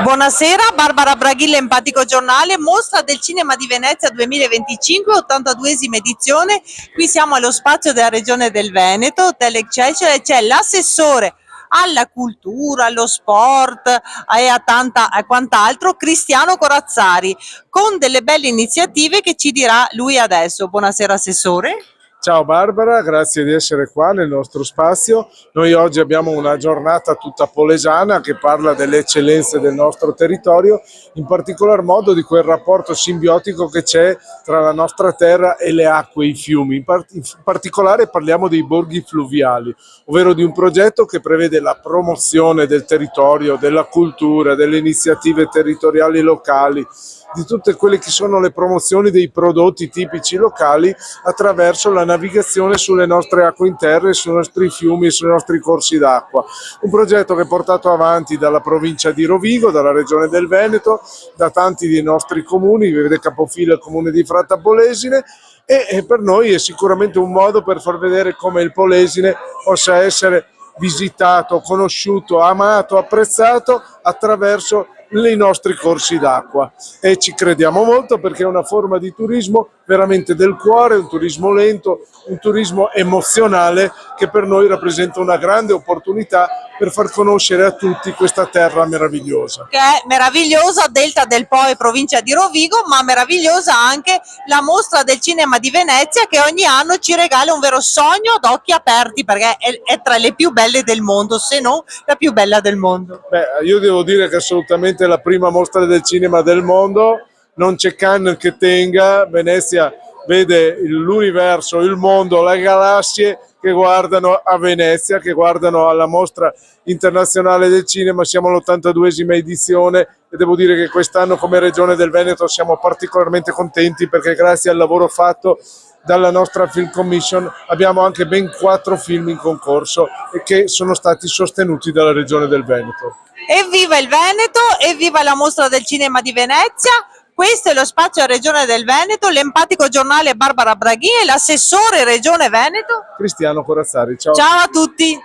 Buonasera, Barbara Braghi, l'Empatico Giornale, Mostra del Cinema di Venezia 2025, 82esima edizione. Qui siamo allo spazio della Regione del Veneto, Hotel Excelsior, e c'è l'assessore alla cultura, allo sport e a quant'altro, Cristiano Corazzari, con delle belle iniziative che ci dirà lui adesso. Buonasera Assessore. Ciao Barbara, grazie di essere qua nel nostro spazio. Noi oggi abbiamo una giornata tutta polesana che parla delle eccellenze del nostro territorio, in particolar modo di quel rapporto simbiotico che c'è tra la nostra terra e le acque, i fiumi. In particolare parliamo dei borghi fluviali, ovvero di un progetto che prevede la promozione del territorio, della cultura, delle iniziative territoriali locali, di tutte quelle che sono le promozioni dei prodotti tipici locali attraverso la navigazione sulle nostre acque interne, sui nostri fiumi e sui nostri corsi d'acqua. Un progetto che è portato avanti dalla provincia di Rovigo, dalla regione del Veneto, da tanti dei nostri comuni, vede capofila il comune di Fratta Polesine, e per noi è sicuramente un modo per far vedere come il Polesine possa essere visitato, conosciuto, amato, apprezzato attraverso i nostri corsi d'acqua, e ci crediamo molto perché è una forma di turismo veramente del cuore, un turismo lento, un turismo emozionale che per noi rappresenta una grande opportunità per far conoscere a tutti questa terra meravigliosa. Che è meravigliosa, Delta del Po e provincia di Rovigo, ma meravigliosa anche la Mostra del Cinema di Venezia, che ogni anno ci regala un vero sogno ad occhi aperti, perché è tra le più belle del mondo, se non la più bella del mondo. Beh, io devo dire che assolutamente è la prima mostra del cinema del mondo, non c'è Cannes che tenga, Venezia vede l'universo, il mondo, le galassie che guardano a Venezia, che guardano alla mostra internazionale del cinema. Siamo all'82esima edizione e devo dire che quest'anno come Regione del Veneto siamo particolarmente contenti perché grazie al lavoro fatto dalla nostra Film Commission abbiamo anche ben 4 film in concorso e che sono stati sostenuti dalla Regione del Veneto. Evviva il Veneto, evviva la Mostra del Cinema di Venezia! Questo è lo spazio a Regione del Veneto, l'Empatico Giornale Barbara Braghi e l'assessore Regione Veneto Cristiano Corazzari, ciao. Ciao a tutti!